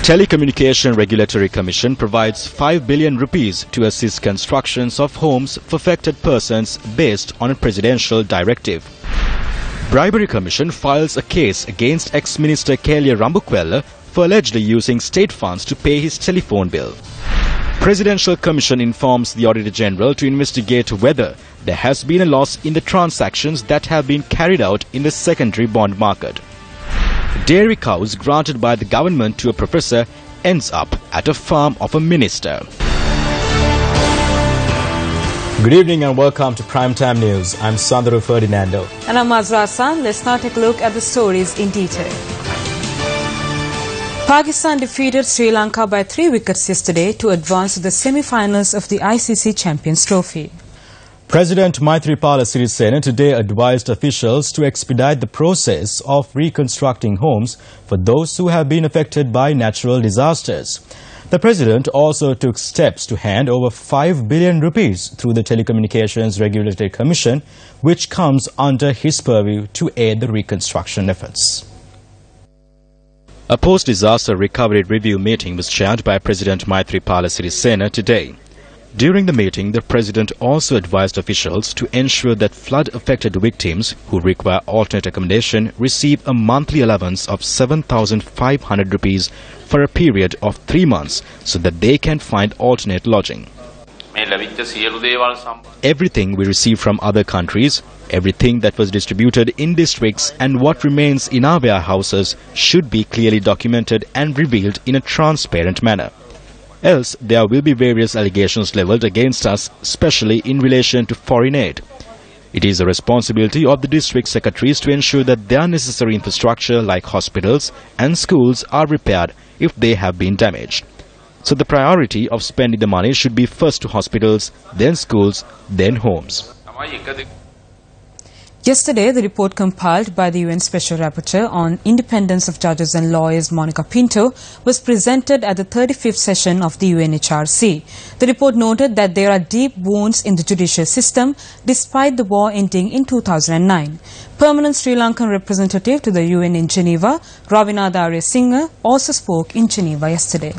Telecommunication Regulatory Commission provides 5 billion rupees to assist constructions of homes for affected persons based on a presidential directive. Bribery Commission files a case against ex-minister Kelly Rambukwella for allegedly using state funds to pay his telephone bill. Presidential Commission informs the Auditor General to investigate whether there has been a loss in the transactions that have been carried out in the secondary bond market. Dairy cows granted by the government to a professor ends up at a farm of a minister. Good evening and welcome to Primetime News. I'm Sandro Ferdinando. And I'm Azra Hassan. Let's now take a look at the stories in detail. Pakistan defeated Sri Lanka by 3 wickets yesterday to advance to the semi-finals of the ICC Champions Trophy. President Maithripala Sirisena today advised officials to expedite the process of reconstructing homes for those who have been affected by natural disasters. The president also took steps to hand over 5 billion rupees through the Telecommunications Regulatory Commission, which comes under his purview to aid the reconstruction efforts. A post-disaster recovery review meeting was chaired by President Maithripala Sirisena today. During the meeting, the President also advised officials to ensure that flood-affected victims who require alternate accommodation receive a monthly allowance of 7,500 rupees for a period of 3 months so that they can find alternate lodging. Everything we receive from other countries, everything that was distributed in districts and what remains in our warehouses should be clearly documented and revealed in a transparent manner. Else, there will be various allegations levelled against us, especially in relation to foreign aid. It is the responsibility of the district secretaries to ensure that their necessary infrastructure like hospitals and schools are repaired if they have been damaged. So the priority of spending the money should be first to hospitals, then schools, then homes. Yesterday, the report compiled by the UN Special Rapporteur on Independence of Judges and Lawyers, Monica Pinto, was presented at the 35th session of the UNHRC. The report noted that there are deep wounds in the judicial system despite the war ending in 2009. Permanent Sri Lankan representative to the UN in Geneva, Ravinatha Ariyasinghe, also spoke in Geneva yesterday.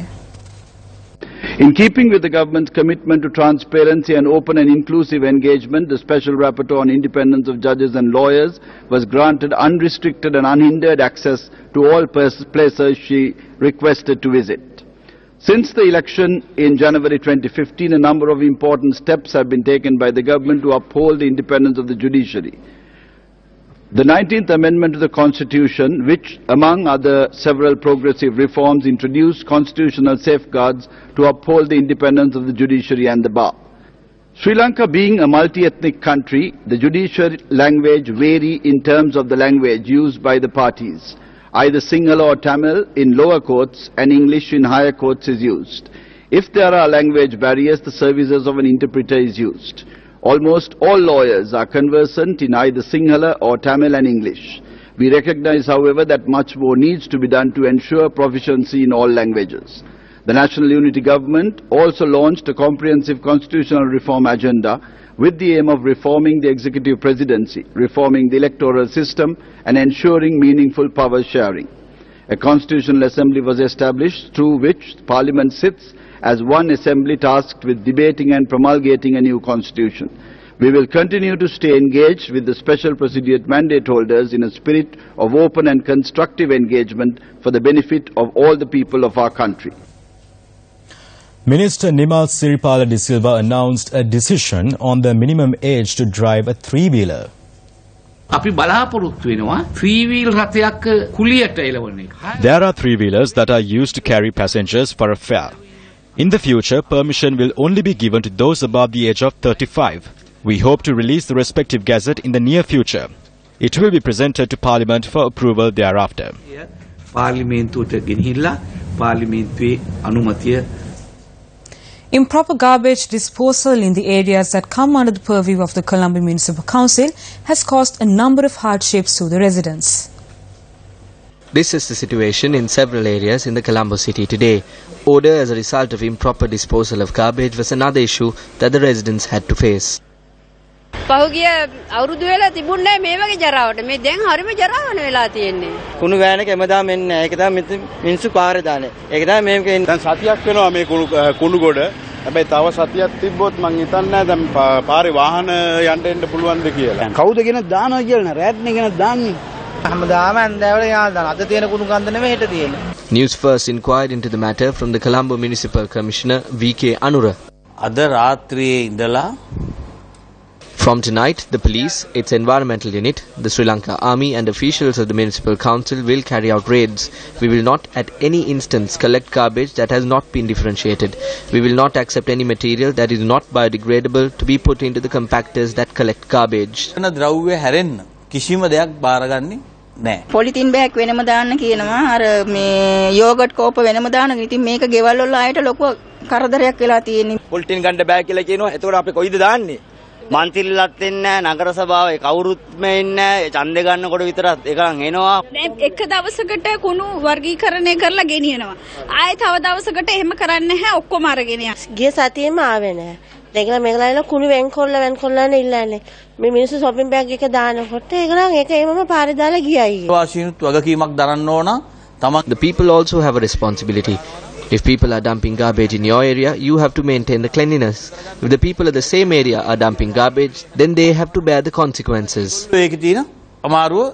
In keeping with the government's commitment to transparency and open and inclusive engagement, the Special Rapporteur on Independence of Judges and Lawyers was granted unrestricted and unhindered access to all places she requested to visit. Since the election in January 2015, a number of important steps have been taken by the government to uphold the independence of the judiciary. The 19th Amendment to the Constitution, which, among other several progressive reforms, introduced constitutional safeguards to uphold the independence of the judiciary and the bar. Sri Lanka being a multi-ethnic country, the judicial language vary in terms of the language used by the parties. Either Sinhala or Tamil in lower courts and English in higher courts is used. If there are language barriers, the services of an interpreter is used. Almost all lawyers are conversant in either Sinhala or Tamil and English. We recognize, however, that much more needs to be done to ensure proficiency in all languages. The National Unity Government also launched a comprehensive constitutional reform agenda with the aim of reforming the executive presidency, reforming the electoral system and ensuring meaningful power sharing. A constitutional assembly was established through which Parliament sits as one assembly tasked with debating and promulgating a new constitution. We will continue to stay engaged with the special procedure mandate holders in a spirit of open and constructive engagement for the benefit of all the people of our country. Minister Nimal Siripala de Silva announced a decision on the minimum age to drive a three-wheeler. There are three-wheelers that are used to carry passengers for a fare. In the future, permission will only be given to those above the age of 35. We hope to release the respective gazette in the near future. It will be presented to Parliament for approval thereafter. Improper garbage disposal in the areas that come under the purview of the Colombo Municipal Council has caused a number of hardships to the residents. This is the situation in several areas in the Colombo city today. Odour as a result of improper disposal of garbage was another issue that the residents had to face. පහුගිය අවුරුදු වෙලා තිබුණේ මේ වගේ ජරාවට. මේ දැන් හරිම ජරාවන වෙලා තියෙන්නේ. කුණු ගෑනක හැමදාම එන්නේ නැහැ. ඒක තමයි මිනිස්සු පාරේ දාන්නේ. ඒක තමයි මේකේ දැන් සතියක් වෙනවා මේ කුණු ගොඩ. හැබැයි තව සතියක් තිබ්බොත් මං හිතන්නේ නැහැ දැන් පාරේ වාහන යන්න එන්න පුළුවන්ද කියලා. කවුද කෙනෙක් දානවා කියලා නෑ. රැත්නේ කෙනෙක් දාන්නේ. හැමදාම ඇන්දෑවල යාල් දාන. අද තියෙන කුණු කන්ද නෙමෙයි හෙට තියෙන්නේ. Newsfirst inquired into the matter from the Colombo Municipal Commissioner V.K. Anura. අද රාත්‍රියේ ඉඳලා From tonight, the police, its environmental unit, the Sri Lanka Army and officials of the Municipal Council will carry out raids. We will not at any instance collect garbage that has not been differentiated. We will not accept any material that is not biodegradable to be put into the compactors that collect garbage. ද්‍රව්‍ය හැරෙන්න කිසිම දෙයක් බාරගන්නේ නැහැ. Polythene bag වෙනම දාන්න කියනවා. අර මේ යෝගට් කෝප වෙනම දාන්න. ඉතින් මේක ගෙවල් වල ආයට ලොකු කරදරයක් වෙලා තියෙන්නේ. පොලිටින් ගන්න බෑ කියලා කියනවා. එතකොට අපි කොයිද දාන්නේ? මන්තිරිලත් එන්නේ නගර සභාවේ කවුරුත්ම එන්නේ ඡන්දෙ ගන්නකොට විතරක් එකන් එනවා. එක දවසකට කුණු වර්ගීකරණය කරලා ගෙනියනවා. ආයෙ තව දවසකට එහෙම කරන්නේ නැහැ. ඔක්කොම අරගෙන යනවා. ගිය සතියේම ආවේ නැහැ. දෙකලා මේගොල්ලෝ කුණු වෙන්කොල්ලනේ ඉල්ලන්නේ. මේ මිනිස්සු shopping bag එක දානකොට ඒගොල්ලන් ඒක එමම පාරේ දාලා ගියයි. වාසීනුත් වගකීමක් දරන්න ඕන. The people also have a responsibility. If people are dumping garbage in your area, you have to maintain the cleanliness. If the people of the same area are dumping garbage, then they have to bear the consequences. ඒකේ තියෙන අමාරුව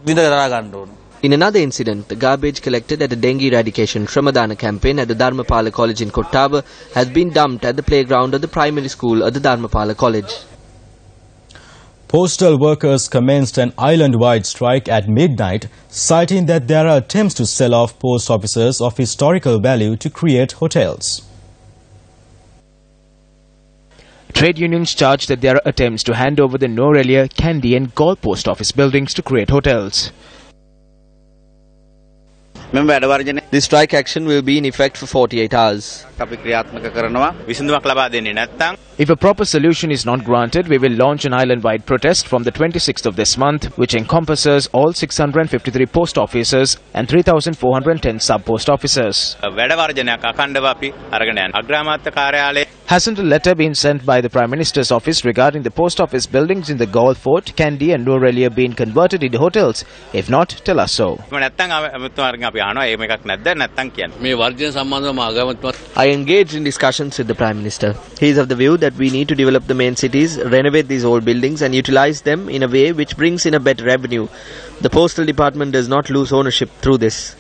විඳ දරා ගන්න ඕන. In another incident, the garbage collected at a dengue eradication Shramadana campaign at the Dharmapala College in Kottaba has been dumped at the playground of the primary school at the Dharmapala College. Postal workers commenced an island-wide strike at midnight, citing that there are attempts to sell off post offices of historical value to create hotels. Trade unions charge that there are attempts to hand over the Norelia, Kandy and Gaul post office buildings to create hotels. This strike action will be in effect for 48 hours. If a proper solution is not granted, we will launch an island-wide protest from the 26th of this month, which encompasses all 653 post offices and 3,410 sub-post offices. Hasn't a letter been sent by the Prime Minister's office regarding the post office buildings in the Gaul Fort, Kandy and Norelia being converted into hotels? If not, tell us so. I engaged in discussions with the Prime Minister. He is of the view that we need to develop the main cities, renovate these old buildings and utilize them in a way which brings in a better revenue. The postal department does not lose ownership through this.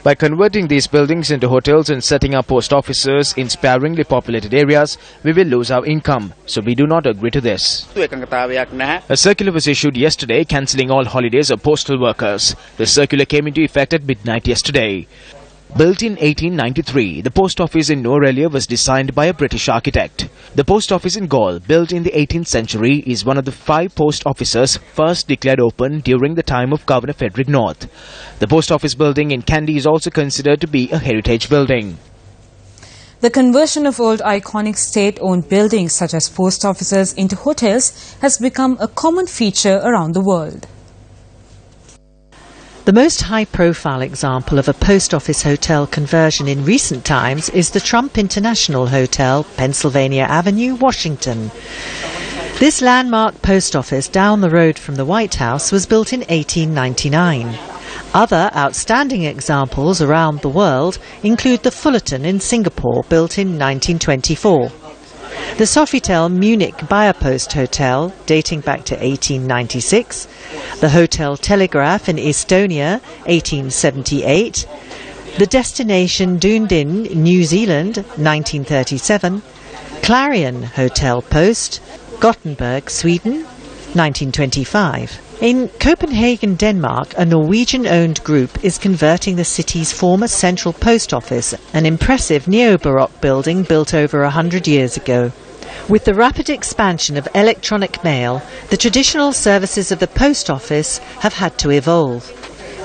By converting these buildings into hotels and setting up post offices in sparingly populated areas, we will lose our income. So we do not agree to this. A circular was issued yesterday cancelling all holidays of postal workers. The circular came into effect at midnight yesterday. Built in 1893, the post office in Norelia was designed by a British architect. The post office in Gaul, built in the 18th century, is one of the 5 post offices first declared open during the time of Governor Frederick North. The post office building in Kandy is also considered to be a heritage building. The conversion of old iconic state-owned buildings such as post offices into hotels has become a common feature around the world. The most high-profile example of a post office hotel conversion in recent times is the Trump International Hotel, Pennsylvania Avenue, Washington. This landmark post office down the road from the White House was built in 1899. Other outstanding examples around the world include the Fullerton in Singapore, built in 1924. The Sofitel Munich Biopost Hotel, dating back to 1896, the Hotel Telegraph in Estonia, 1878, the Destination Dunedin, New Zealand, 1937, Clarion Hotel Post, Gothenburg, Sweden, 1925. In Copenhagen, Denmark, a Norwegian-owned group is converting the city's former central post office, an impressive neo-Baroque building built over 100 years ago. With the rapid expansion of electronic mail, the traditional services of the post office have had to evolve.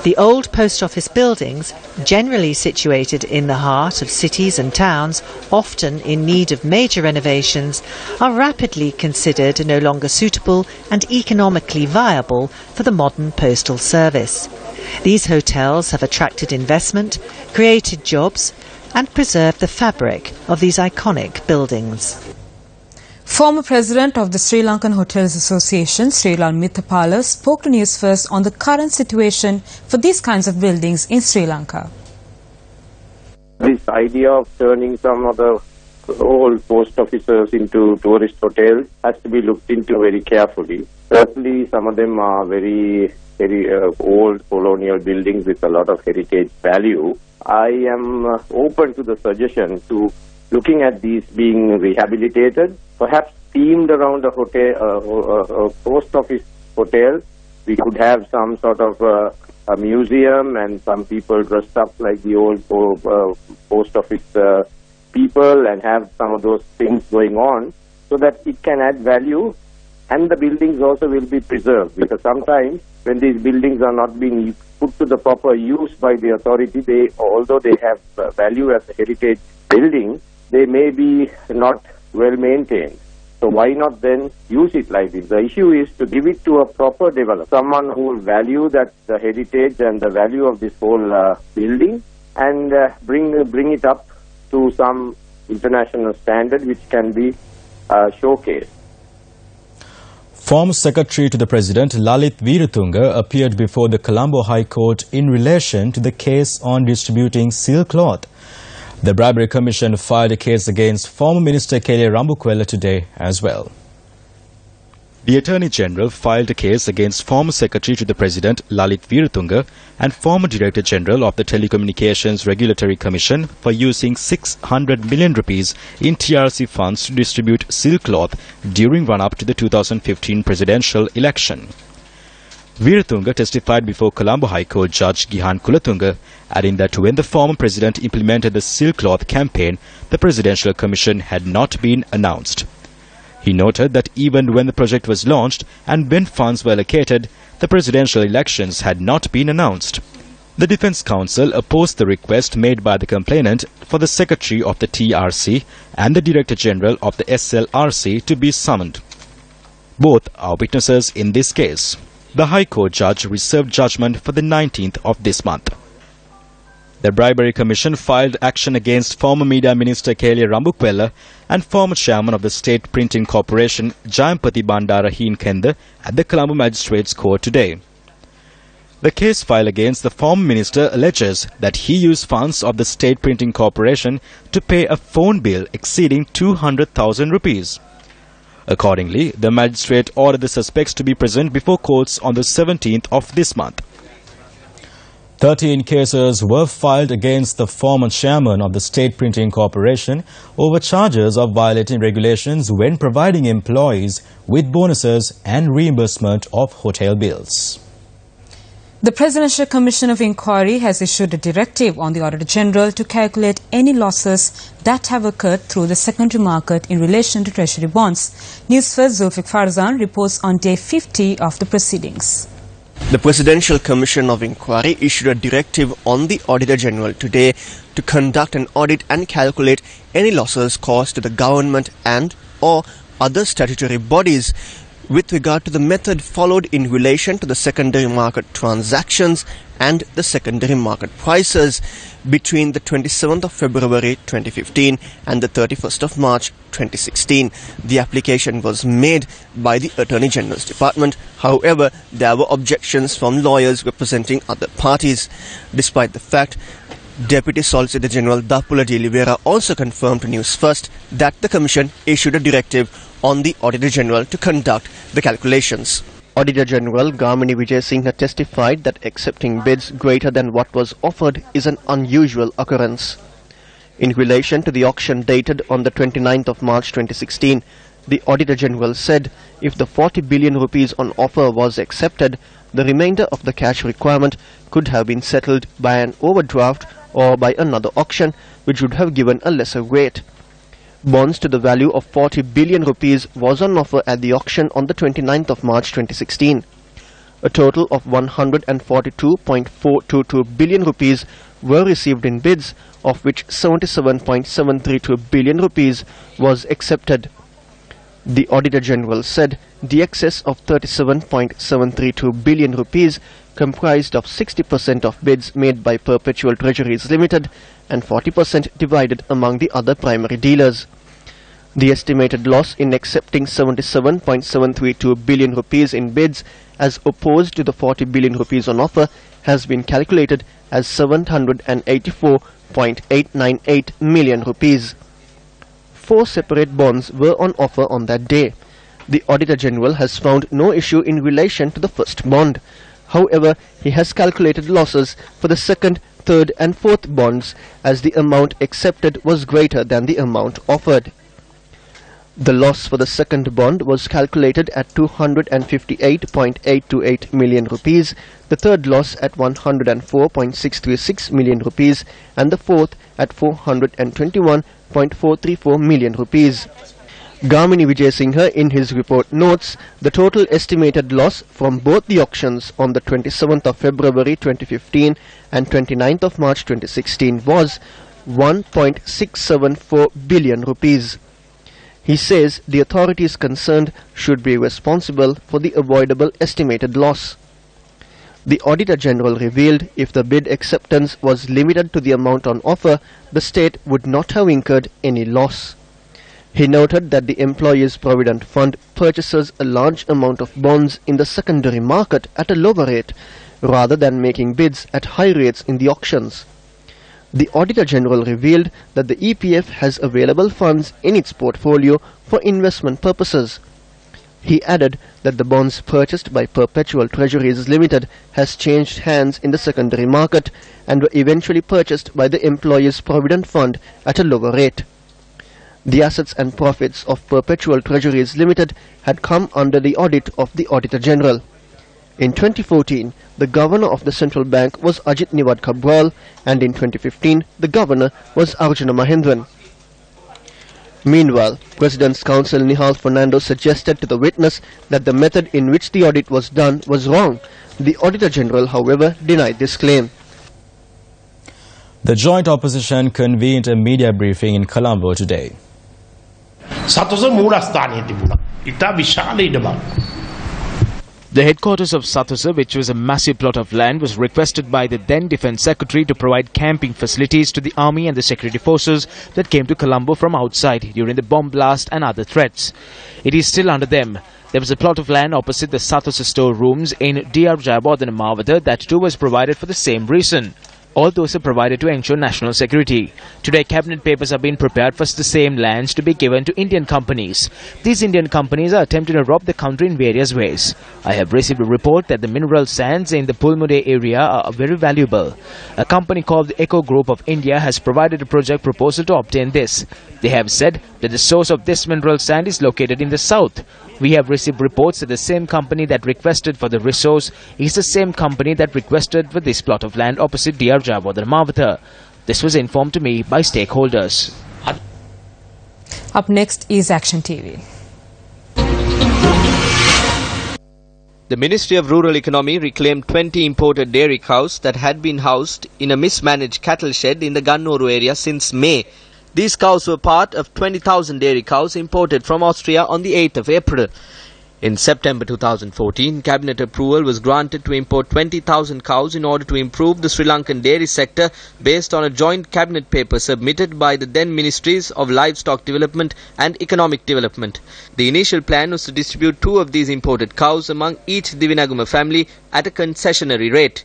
The old post office buildings, generally situated in the heart of cities and towns, often in need of major renovations, are rapidly considered no longer suitable and economically viable for the modern postal service. These hotels have attracted investment, created jobs, and preserve the fabric of these iconic buildings. Former President of the Sri Lankan Hotels Association, Srilal Mithapala, spoke to Newsfirst on the current situation for these kinds of buildings in Sri Lanka. This idea of turning some of the old post offices into tourist hotels has to be looked into very carefully. Certainly, some of them are very old colonial buildings with a lot of heritage value. I am open to the suggestion to looking at these being rehabilitated, perhaps themed around a hotel, a post office hotel. We could have some sort of a museum and some people dressed up like the old post office people and have some of those things going on so that it can add value and the buildings also will be preserved, because sometimes when these buildings are not being put to the proper use by the authority, although they have value as a heritage building, they may be not well maintained. So why not then use it like this? The issue is to give it to a proper developer, someone who will value that the heritage and the value of this whole building and bring it up to some international standard which can be showcased. Former Secretary to the President Lalit Veeratunga appeared before the Colombo High Court in relation to the case on distributing silk cloth. The Bribery Commission filed a case against former Minister Kelly Rambukwella today as well. The Attorney General filed a case against former Secretary to the President Lalit Veeratunga and former Director General of the Telecommunications Regulatory Commission for using 600 million rupees in TRC funds to distribute silk cloth during run-up to the 2015 presidential election. Veeratunga testified before Colombo High Court Judge Gihan Kulatunga, adding that when the former president implemented the silk cloth campaign, the Presidential Commission had not been announced. He noted that even when the project was launched and when funds were allocated, the presidential elections had not been announced. The Defence Counsel opposed the request made by the complainant for the Secretary of the TRC and the Director General of the SLRC to be summoned. Both are witnesses in this case. The High Court judge reserved judgment for the 19th of this month. The Bribery Commission filed action against former Media Minister Kelly Rambukwella and former Chairman of the State Printing Corporation Jayampati Bandara Heenkenda at the Colombo Magistrates Court today. The case filed against the former minister alleges that he used funds of the State Printing Corporation to pay a phone bill exceeding 200,000 rupees. Accordingly, the magistrate ordered the suspects to be present before courts on the 17th of this month. 13 cases were filed against the former chairman of the State Printing Corporation over charges of violating regulations when providing employees with bonuses and reimbursement of hotel bills. The Presidential Commission of Inquiry has issued a directive on the Auditor General to calculate any losses that have occurred through the secondary market in relation to Treasury bonds. Newsfirst Zulfiq Farzan reports on day 50 of the proceedings. The Presidential Commission of Inquiry issued a directive on the Auditor General today to conduct an audit and calculate any losses caused to the government and or other statutory bodies with regard to the method followed in relation to the secondary market transactions and the secondary market prices between the 27th of February 2015 and the 31st of March 2016. The application was made by the Attorney General's Department. However, there were objections from lawyers representing other parties. Despite the fact, Deputy Solicitor General Dapula de Oliveira also confirmed to Newsfirst that the Commission issued a directive on the Auditor General to conduct the calculations. Auditor General Gamini Vijay testified that accepting bids greater than what was offered is an unusual occurrence. In relation to the auction dated on the 29th of March 2016, the Auditor General said if the 40 billion rupees on offer was accepted, the remainder of the cash requirement could have been settled by an overdraft or by another auction, which would have given a lesser rate. Bonds to the value of 40 billion rupees was on offer at the auction on the 29th of March 2016. A total of 142.422 billion rupees were received in bids, of which 77.732 billion rupees was accepted. The Auditor General said the excess of 37.732 billion rupees comprised of 60% of bids made by Perpetual Treasuries Limited and 40% divided among the other primary dealers. The estimated loss in accepting 77.732 billion rupees in bids as opposed to the 40 billion rupees on offer has been calculated as 784.898 million rupees. 4 separate bonds were on offer on that day. The Auditor General has found no issue in relation to the first bond. However, he has calculated losses for the second, third and fourth bonds as the amount accepted was greater than the amount offered. The loss for the second bond was calculated at 258.828 million rupees, the third loss at 104.636 million rupees and the fourth at 421.434 million rupees. Gamini Vijayasinghe in his report notes the total estimated loss from both the auctions on the 27th of February 2015 and 29th of March 2016 was 1.674 billion rupees. He says the authorities concerned should be responsible for the avoidable estimated loss. The Auditor General revealed if the bid acceptance was limited to the amount on offer, the state would not have incurred any loss. He noted that the Employees Provident Fund purchases a large amount of bonds in the secondary market at a lower rate, rather than making bids at high rates in the auctions. The Auditor General revealed that the EPF has available funds in its portfolio for investment purposes. He added that the bonds purchased by Perpetual Treasuries Limited has changed hands in the secondary market and were eventually purchased by the Employees Provident Fund at a lower rate. The assets and profits of Perpetual Treasuries Limited had come under the audit of the Auditor General. In 2014, the Governor of the Central Bank was Ajit Niwad Kabral, and in 2015, the Governor was Arjuna Mahendran. Meanwhile, President's Counsel Nihal Fernando suggested to the witness that the method in which the audit was done was wrong. The Auditor General, however, denied this claim. The joint opposition convened a media briefing in Colombo today. The headquarters of Sathosa, which was a massive plot of land, was requested by the then Defence Secretary to provide camping facilities to the army and the security forces that came to Colombo from outside during the bomb blast and other threats. It is still under them. There was a plot of land opposite the Sathosa storerooms in DR Jayabodhana Mawatha that too was provided for the same reason. All those are provided to ensure national security. Today, cabinet papers are being prepared for the same lands to be given to Indian companies. These Indian companies are attempting to rob the country in various ways. I have received a report that the mineral sands in the Pulmude area are very valuable. A company called the Eco Group of India has provided a project proposal to obtain this. They have said that the source of this mineral sand is located in the south. We have received reports that the same company that requested for the resource is the same company that requested for this plot of land opposite DR Jayabodhana Mawatha. This was informed to me by stakeholders. Up next is Action TV. The Ministry of Rural Economy reclaimed 20 imported dairy cows that had been housed in a mismanaged cattle shed in the Gannoru area since May. These cows were part of 20,000 dairy cows imported from Austria on the 8th of April. In September 2014, Cabinet approval was granted to import 20,000 cows in order to improve the Sri Lankan dairy sector based on a joint Cabinet paper submitted by the then Ministries of Livestock Development and Economic Development. The initial plan was to distribute 2 of these imported cows among each Divinaguma family at a concessionary rate.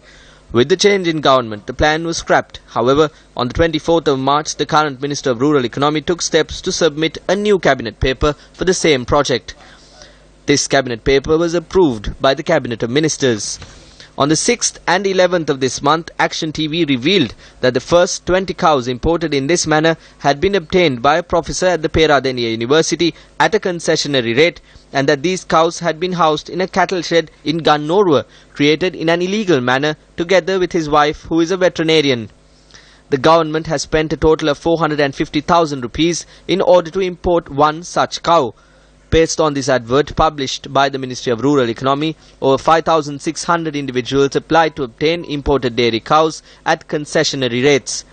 With the change in government, the plan was scrapped. However, on the 24th of March, the current Minister of Rural Economy took steps to submit a new Cabinet paper for the same project. This Cabinet paper was approved by the Cabinet of Ministers. On the 6th and 11th of this month, Action TV revealed that the first 20 cows imported in this manner had been obtained by a professor at the Peradeniya University at a concessionary rate, and that these cows had been housed in a cattle shed in Gannoru, created in an illegal manner, together with his wife, who is a veterinarian. The government has spent a total of 450,000 rupees in order to import one such cow. Based on this advert published by the Ministry of Rural Economy, over 5,600 individuals applied to obtain imported dairy cows at concessionary rates.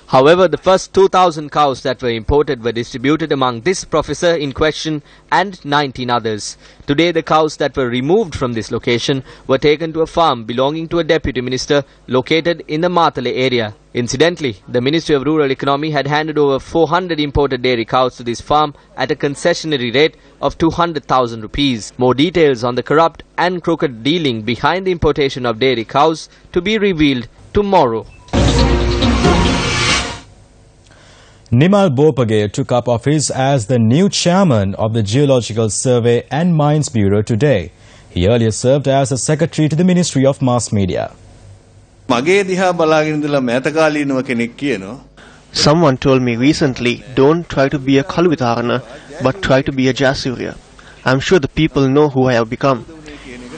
However, the first 2,000 cows that were imported were distributed among this professor in question and 19 others. Today, the cows that were removed from this location were taken to a farm belonging to a deputy minister located in the Matale area. Incidentally, the Ministry of Rural Economy had handed over 400 imported dairy cows to this farm at a concessionary rate of 200,000 rupees. More details on the corrupt and crooked dealing behind the importation of dairy cows to be revealed tomorrow. Nimal Bopage took up office as the new chairman of the Geological Survey and Mines Bureau today. He earlier served as a secretary to the Ministry of Mass Media. Someone told me recently, don't try to be a Kaluvitarana, but try to be a Jasuria. I'm sure the people know who I have become.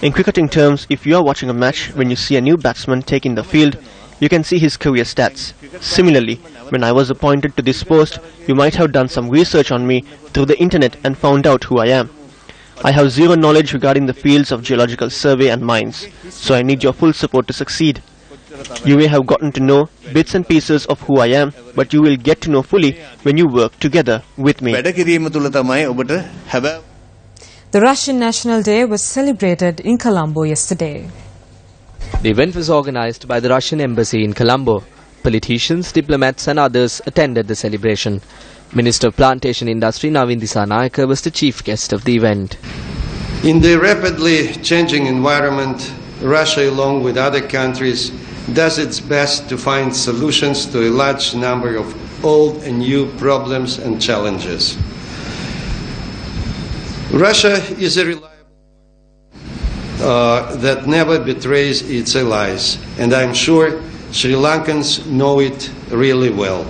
In cricketing terms, if you are watching a match, when you see a new batsman taking the field, you can see his career stats. Similarly, when I was appointed to this post, you might have done some research on me through the internet and found out who I am. I have zero knowledge regarding the fields of geological survey and mines, so I need your full support to succeed. You may have gotten to know bits and pieces of who I am, but you will get to know fully when you work together with me. The Russian National Day was celebrated in Colombo yesterday. The event was organized by the Russian Embassy in Colombo. Politicians, diplomats and others attended the celebration. Minister of Plantation Industry Navin Dissanayake was the chief guest of the event. In the rapidly changing environment, Russia, along with other countries, does its best to find solutions to a large number of old and new problems and challenges. Russia is a reliable that never betrays its allies, and I'm sure Sri Lankans know it really well.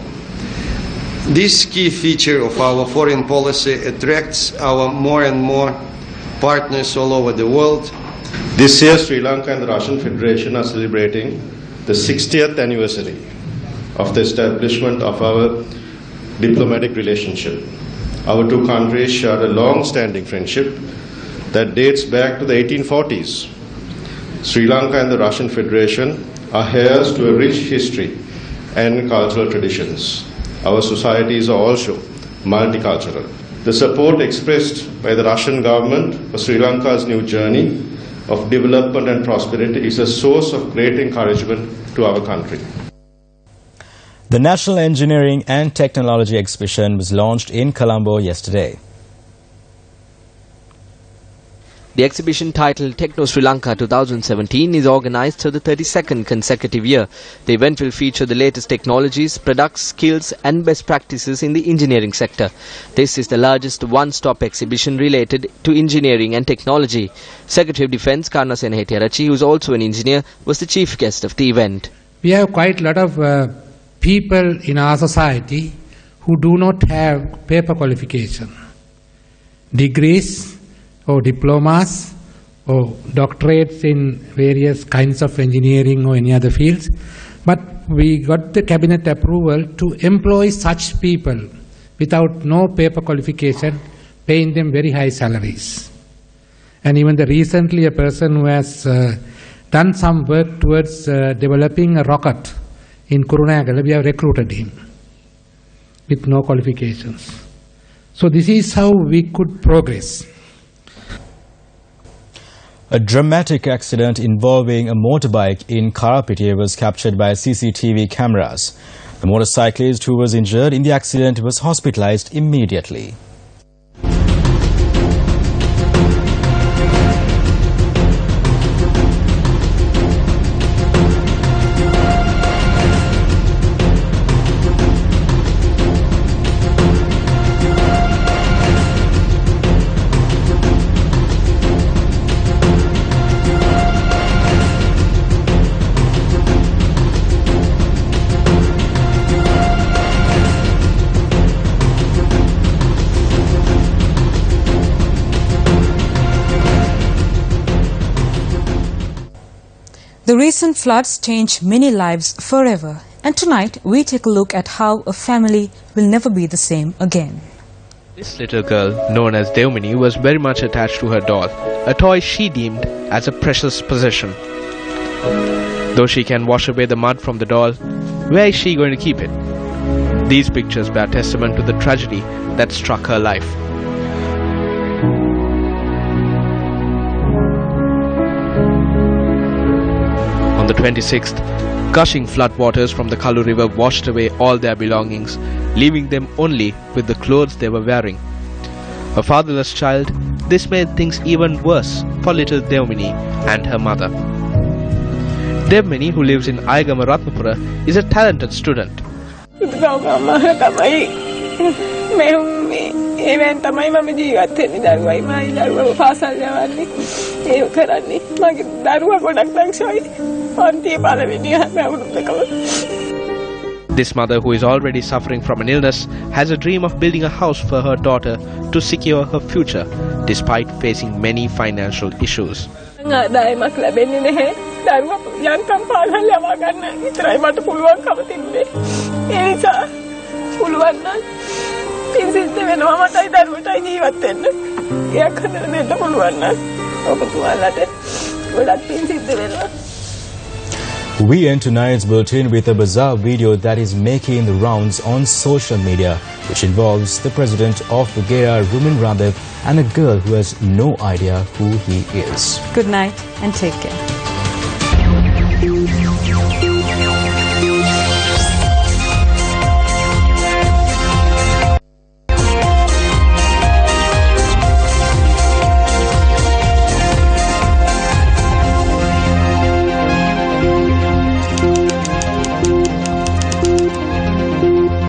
This key feature of our foreign policy attracts our more and more partners all over the world. This year, Sri Lanka and the Russian Federation are celebrating the 60th anniversary of the establishment of our diplomatic relationship. Our two countries share a long-standing friendship that dates back to the 1840s. Sri Lanka and the Russian Federation are heirs to a rich history and cultural traditions. Our societies are also multicultural. The support expressed by the Russian government for Sri Lanka's new journey of development and prosperity is a source of great encouragement to our country. The National Engineering and Technology Exhibition was launched in Colombo yesterday. The exhibition, titled Techno Sri Lanka 2017, is organized for the 32nd consecutive year. The event will feature the latest technologies, products, skills and best practices in the engineering sector. This is the largest one-stop exhibition related to engineering and technology. Secretary of Defence Karna Senhettiarachchi, who is also an engineer, was the chief guest of the event. We have quite a lot of people in our society who do not have paper qualification, degrees or diplomas or doctorates in various kinds of engineering or any other fields. But we got the cabinet approval to employ such people without no paper qualification, paying them very high salaries. And even recently a person who has done some work towards developing a rocket in Kurunagala, we have recruited him with no qualifications. So this is how we could progress. A dramatic accident involving a motorbike in Karapiti was captured by CCTV cameras. The motorcyclist who was injured in the accident was hospitalized immediately. The recent floods changed many lives forever, and tonight we take a look at how a family will never be the same again. This little girl, known as Devmini, was very much attached to her doll, a toy she deemed as a precious possession. Though she can wash away the mud from the doll, where is she going to keep it? These pictures bear testament to the tragedy that struck her life. On the 26th, gushing floodwaters from the Kalu River washed away all their belongings, leaving them only with the clothes they were wearing. A fatherless child, this made things even worse for little Devmini and her mother. Devmini, who lives in Aigama Ratnapura, is a talented student. This mother, who is already suffering from an illness, has a dream of building a house for her daughter to secure her future, despite facing many financial issues. We end tonight's bulletin with a bizarre video that is making the rounds on social media, which involves the president of Bulgaria, Rumen Radev, and a girl who has no idea who he is. Good night and take care.